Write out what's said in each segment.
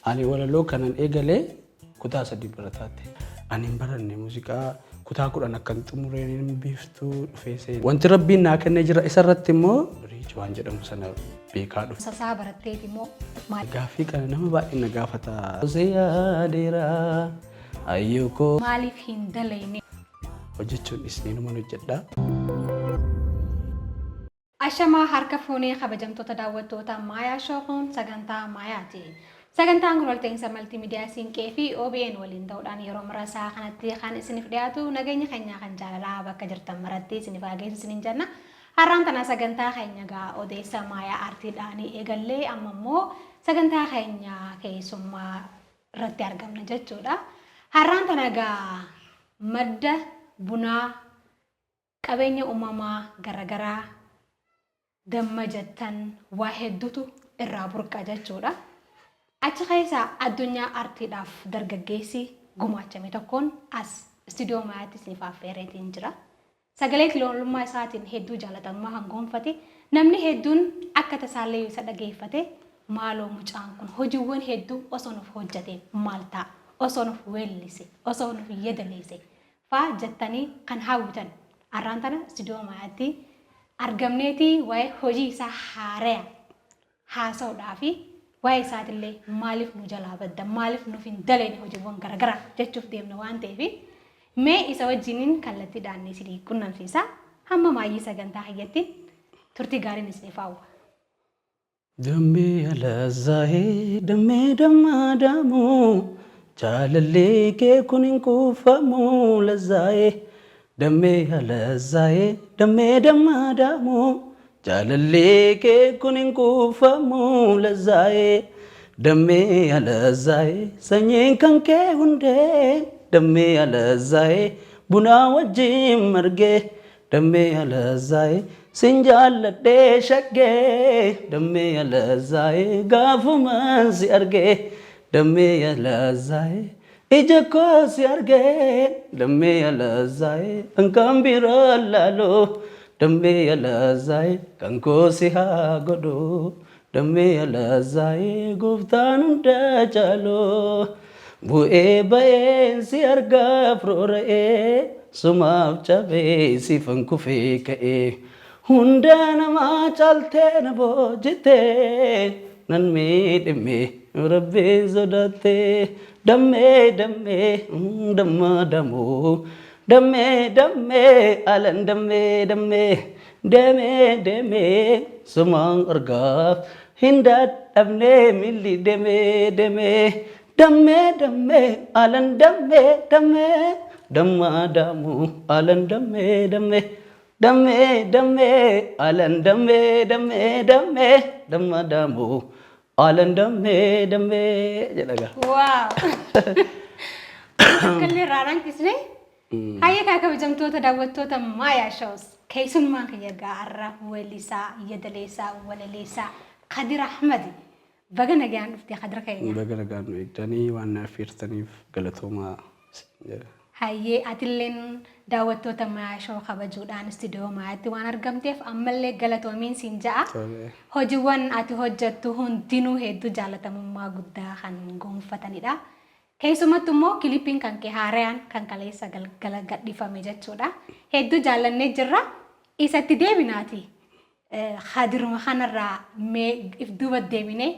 Ani walaloo kanan eegalee kutaa 3 barataatti. Ani hin baranne muuziqaa kutaa 10 akkan xumureen biiftuu dhufeesee. Wanti Rabbiin naa kennee jira isarratti immoo riichi waan jedhamu sana beekaa dhufe. Sasaa baratteeti immoo maal? Gaaffii kana nama baay'ee na gaafata. Yaadeera ayyuukoo. Maaliif hin dalayne? Hojjechuun isniinuma hojjedha. Ashamaa harka fuunee kabajamtoota daawwattoota Maayaa Shookuun sagantaa Maayaati. Sagantaan kun walta'insa maltiimiidiyaa Siinqee fi OBN waliin ta'uudhaan yeroo muraasa kanatti kan isiniif dhiyaatu nageenya keenya kan jaalalaa bakka jirtan maratti isiniif geessu isiniin jenna. Har'aan tana sagantaa keenya gaa odeessa Maayaa aartiidhaan eegallee amma immoo sagantaa keenya keessummaa irratti argamna jechuudha. Har'aan tana gaa madda bunaa qabeenya uumamaa garaagaraa damma jettan waa hedduutu irraa burqa jechuudha. Achi keessa addunyaa aartiidhaaf dargaggeessi gumaachame tokkoon as istiidiyoo Maayaatti isiniif affeereetiin jira. Sagalee kiloolummaa isaatiin hedduu jaalatamummaa kan gonfate namni hedduun akka tasaallee isa dhageeffate maaloo mucaan kun hojiiwwan hedduu osoo nuuf hojjate maal ta'a osoo nuuf weellise osoo nuuf yedaleesse fa'aa jettanii kan hawwitan har'aan tana istiidiyoo Maayaatti argamneeti waa'ee hojii isaa haaraa haasa'uudhaa fi waa'ee isaatillee maaliif nu jalaa badda maaliif nuuf hin dalayne hojiiwwan garaagaraa jechuuf deemna waan ta'eef mee isa wajjiniin kallattiidhaan isinii qunnamsiisa hamma maayyii sagantaa hayyatti turtii gaariin isiniif hawwa. Dambii alazaahee dammee dammaadaamu jaalallee kee kun hin kuufamu lazaahee dammee alazaahee dammee dammaadaamu. Jaalallee kee kun hin kuufamu lazaa'ee dammee alazaa'ee sanyiin kan kee hundee dammee alazaa'ee bunaa wajjin margee dammee alazaa'ee sin jaalladhee shaggee dammee alazaa'ee gaafumaan si argee dammee alazaa'ee ija koo si argee dammee alazaa'ee kan biroo laaloo. Dammee alazaa'ee kan koosi haa godhu dammee alazaa'ee gooftaan hunda caaloo bu'ee ba'een si argaaf roora'ee sumaaf cabee siifan kufee ka'ee hunda namaa caaltee na boojitee nan miidhimee rabbiin sodaattee dammee dammee dammaa damoo. Damme alan damme sumaan argaaf hin dadhabne milli damme alan damme damma damu alan damme alan damme damma damu alan damme jedhaga. Wow. Kalli raaraan kisne. Hayya kaa kabajamtoota daawwattoota Maayaa Shows keessummaan kiyya gaarra weellisaa yedaleessaa walaleessaa Kadir Ahmad baga nagaan dhuftee Kadir keenya. Baga nagaan nu eegdanii waan naaf hirtaniif galatoomaa. Hayyee atilleen daawwattoota Maayaa Show kabajuudhaan istiidiyoo Maayaatti waan argamteef ammallee galatoomiin siin ja'a. Hojiiwwan ati hojjettu hundinuu hedduu jaalatamummaa guddaa kan gonfatanidha. Keessumattuu immoo kilipiin kan kee haaraan kan kaleessa galgala gadhiifame jechuudha. Hedduu jaallannee jirra. Isatti deebinaati. Hadiruma kanarraa mee if duuba deebinee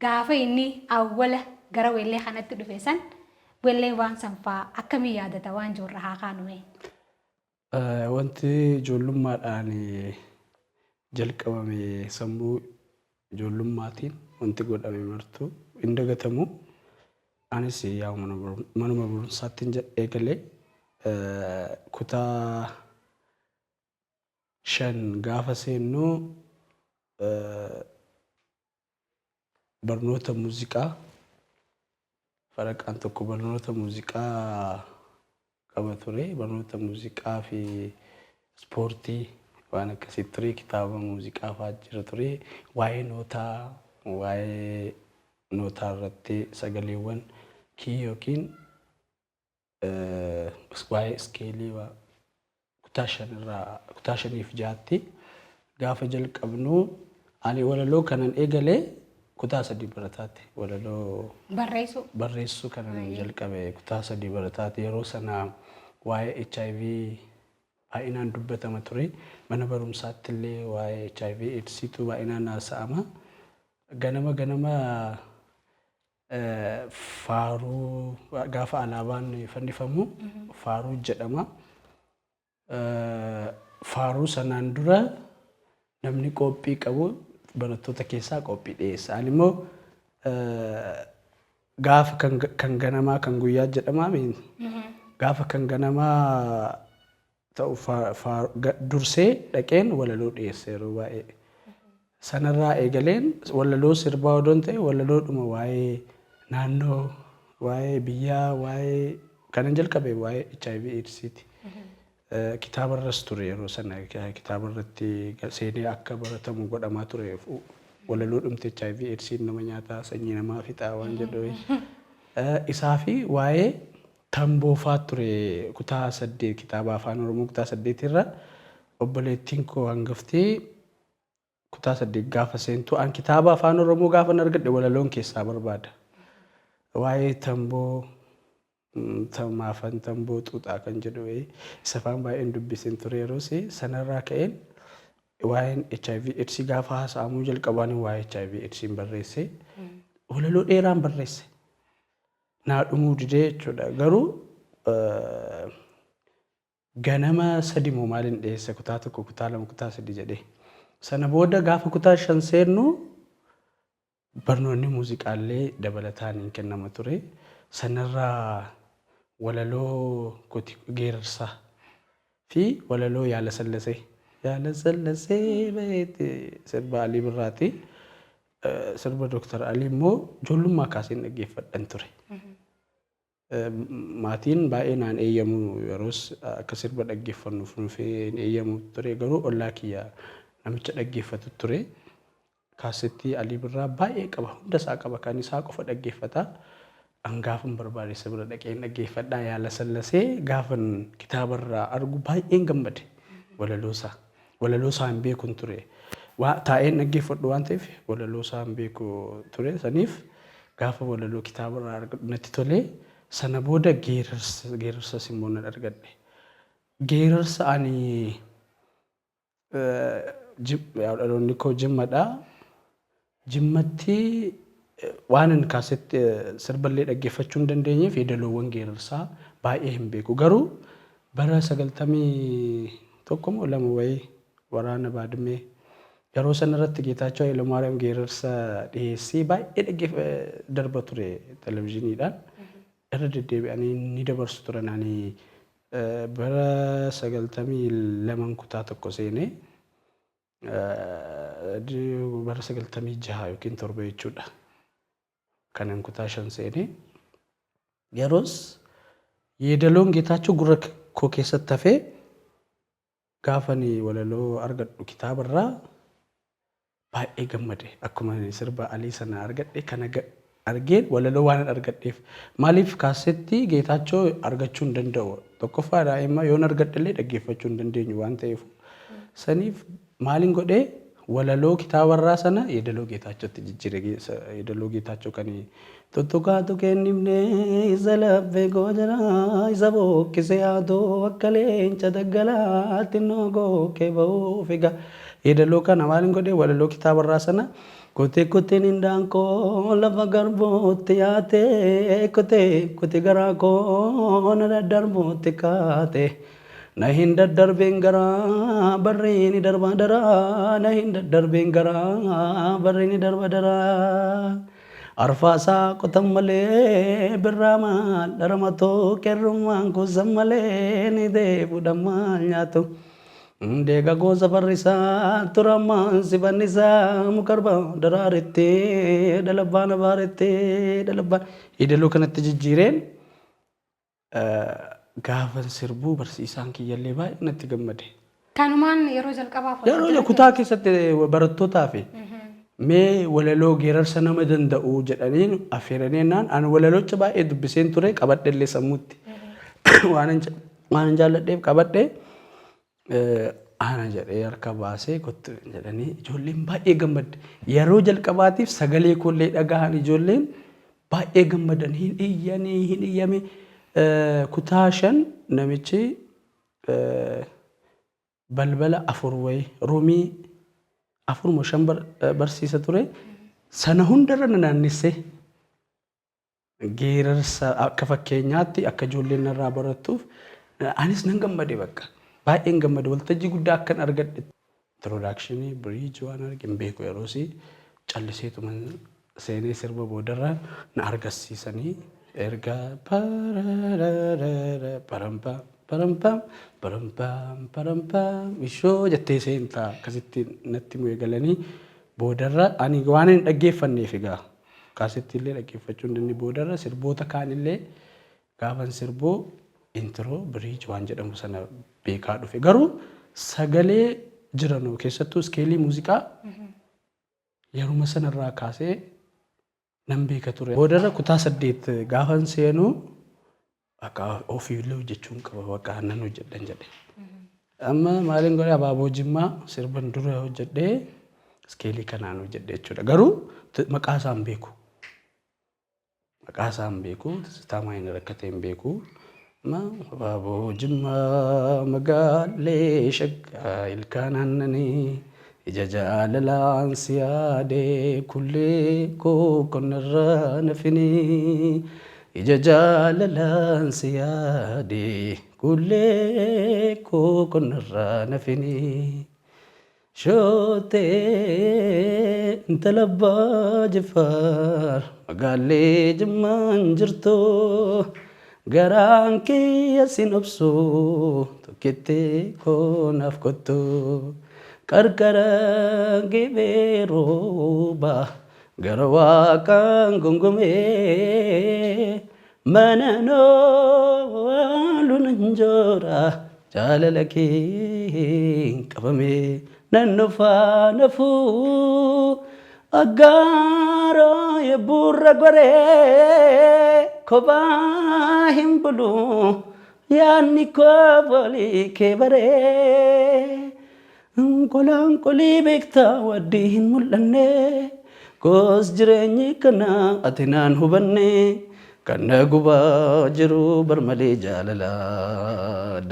gaafa inni awwala gara weellee kanatti dhufe san weellee waan sanfaa akkamii yaadata waan jirra haa kaanume. Wanti ijoollummaadhaan jalqabame sammuu ijoollummaatiin wanti godhame martuu hin dagatamu. Anis yaa manuma barumsaatti eegalee kutaa 5 gaafa seennu barnoota muuziqaa faraqaan tokko barnoota muuziqaa qaba ture. Barnoota muuziqaa fi ispoortii waan akkasii ture. Kitaaba muuziqaa fa'aa jira ture. Waa'ee nootaa irratti sagaleewwan kii yookiin waa'ee iskeelii kutaa 5 fi 6tti gaafa jalqabnu ani walaloo kanan eegalee kutaa sadii barataatti walaloo barreessuu kanan jalqabe kutaa sadii barataatti yeroo sana waa'ee HIV baay'inaan dubbatama ture mana barumsaatti illee waa'ee HIV AIDSiitu baay'inaan haasa'ama ganama faaruu gaafa alaabaan fannifamu faaruu jedhama faaruu sanaan dura namni qophii qabu barattoota keessaa qophii dhiyeessa. Ani immoo gaafa kan ganamaa kan guyyaa jedhamaa gaafa kan ganamaa ta'u dursee dhaqeen walaloo dhiyeessa yeroo baay'ee. Sanarraa eegaleen walaloo sirbaa odoon ta'e walaloodhuma waa'ee naannoo waa'ee biyyaa waa'ee kanan jalqabe waa'ee HIV AIDSiiti. Kitaabarras ture yeroo sana kitaabarratti seenee akka baratamu godhamaa ture walaloo dhumte HIV AIDSiin nama nyaataa sanyii namaa fixaa waan jedhu isaa fi waa'ee tamboo ture kutaa 8 kitaaba afaan oromoo kutaa 8 irra obboleettiin koo hangaftee kutaa 8 gaafa seentu an kitaaba afaan oromoo gaafa argadhe walaloon keessaa barbaada waa'ee tamboo maafan tamboo xuuxaa kan jedhu isa afaan baay'een dubbisen ture yeroo sanarraa ka'een waa'een HIV AIDS gaafa haasa'amuu jalqabaan waa'ee HIV AIDS barreesse walaloo dheeraan barreesse naa dhumuu didee jechuudha garuu ganama 3 moo maaliin dhiyeesse kutaa 1 kutaa 2 kutaa 3 jedhee sana booda gaafa kutaa 5 seennu barnoonni muuziqaallee dabalataan hin kennama ture sanarraa walaloo geerarsaa fi walaloo yaala sallasee beete sirba Alii Birraati sirba Dr. Alii immoo ijoollummaa kaaseen dhaggeeffadhan ture. Maatiin baay'inaan eeyyamu yeroos akka sirba dhaggeeffannuuf nuufee eeyyamu ture garuu ollaa kiyya namicha dhaggeeffatu ture. Kaasettii Alii Birraa baay'ee qaba hunda isaa qaba kan isaa qofa dhaggeeffata. Angaafan barbaade sirba dhaqeen dhaggeeffadhaa yaala sallasee gaafan kitaabarraa argu baay'een gammade walaloosaa hin beekun ture taa'een dhaggeeffadhu waan ta'eef walaloosaa hin beeku ture saniif gaafa walaloo kitaabarraa argadhu natti tolee sana booda geerarsa immoo nan argadhe geerarsa ani dhaloonni koo Jimmadhaa Jimmatti waan an kaasetti sirballee dhaggeeffachuu hin dandeenyeef yeedaloowwan geerarsaa baay'ee hin beeku garuu bara 91 moo 2 wayii waraana Baadimee yeroo sanarratti Geetaachoo Hayilamaariyaam geerarsa dhiyeessee baay'ee darba ture televizyiiniidhaan irra deddeebi'anii ni dabarsu turan ani bara 92 kutaa 1 seenee bara 96 yookiin 7 jechuudha. Kanan kutaa 5 seenee yeroos yeedaloon Geetaachoo gurra koo keessatti hafee gaafanii walaloo argadhu kitaabarraa baay'ee gammade akkuma sirba Alii sana argadhe kana argeen walaloo waan argadheef maaliif kaasetti Geetaachoo argachuu hin danda'u tokkoffaa daa'imma yoon argadhellee dhaggeeffachuu hin dandeenyu waan ta'eef saniif maaliin godhee walaloo kitaabarraa sana yeedaloo Geetaachootti jijjiire yeedaloo Geetaachoo kan tuttukaatu kennimnee isa laphee goojara isa bookkise yaadoo akka leenca daggalaatti noogoo kee ba'uuf egaa yeedaloo kana maaliin godhee walaloo kitaabarraa sana kuteen hindaanqoo lafa garbootti yaatee kutee garaa koo na daddarbuutti kaate. Na hin daddarbeen garaa barreeni darba daraa na hin daddarbeen garaa barreeni darba daraa arfaasaa qotan malee birraa maal dharamatoo qeerrummaan kuusan malee ni deebuudhaan maal nyaatu deega goosa barrisaa turamaan sibannisaa mukarba daraaritti dalabbaan abaaritti dalabbaan yeedaloo kanatti jijjiireen gaafa sirbuu barsiisaan kiyyallee baay'ee natti gammade. Kanumaan yeroo jalqabaaf yeroo kutaa keessatti barattootaaf mee walaloo geerarsa nama danda'u jedhanii affeeranii naan an walalocha baay'ee dubbiseen ture qabadhe illee sammuutti waan jaalladheef qabadhe Ana jedhee harka baasee kottu jedhanii ijoolleen baay'ee gammadde. Yeroo jalqabaatiif sagalee koollee dhagahan ijoolleen baay'ee gammadan hin iyyame. Kutaa 5 namichi balbala 4 wayi roomii 4 moo 5 barsiisa ture. Sana hundarra naannessee geerarsa akka fakkeenyaatti akka ijoolleen irraa barattuuf anis nan gammade bakka. Baay'een gammade waltajjii guddaa akkan argadhe. Introductionii bridge waan argin beeku yeroosi calliseetuma seenee sirba boodarra na argisiisanii erga parampam ishoo jettee seentaa akkasitti natti mu'ee galanii boodarra ani waan hin dhaggeeffanneef egaa kaasitti illee dhaggeeffachuu hin dandeenye boodarra sirboota kaanillee gaafan sirboo intro bridge waan jedhamu sana beekaa dhufe garuu sagalee jiranuu keessattuu iskeelii muuziqaa yeruma sanarraa kaasee nan beeka ture. Boodarra kutaa 8 gaafan seenuu akka ofiillee hojjechuun qaba bakka nan hojjedhan jedhe. Amma maaliin godhe abaaboo Jimmaa sirban dura hojjedhee iskeelii kanaan hojjedhe jechuudha. Garuu maqaa isaa hin beeku. Maqaa isaa hin beeku, sistaamaa hin rakkatee hin beeku. Abaaboo Jimmaa magaalee shaggaa ilkaan aannanii ija jaalalaan si yaadee kullee koo qonnarra nafinii ija jaalalaan si yaadee kullee koo qonnarra nafinii shootee intala abbaa Jifaar magaalee Jimmaan jirtoo garaan kiyya sin obsuu tokkittee koo naaf kottoo qarqara gibee rooba gara waaqaan gongomee mana noolun injoora jaalala kee qabamee nan nufaa nafuu aggaaroo yebbuurra goree kophaa hin bulu yaanni koo walii kee baree Kolaan kolii beektaa waddii hin mul'anne koos jireenyi kana ati naan hubanne kan na gubaa jiru barmalee jaalala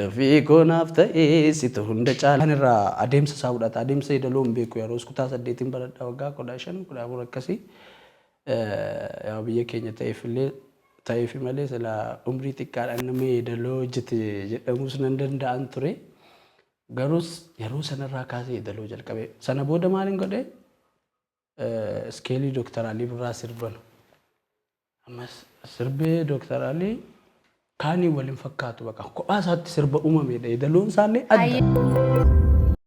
dafii koonaaf ta'ee situ hunda caalaan irraa adeemsa isaa fudhata adeemsa idaloo hin beeku yeroo kutaa 8 baradhaa waggaa 15 14 akkasii yaa biyya keenya ta'eef malee sila umrii xiqqaadhaan nama idaloo hojjete jedhamuus nan danda'an ture. Garus yeroo sanarraa kaasee idaloo jalqabe. Sana booda maaliin godhe iskeelii Dr. Alii Birraa sirban. Ammas sirbee Dr. Alii kaanii waliin fakkaatu baqa. Kophaa isaatti sirba uumamedha. Idaloon isaallee adda.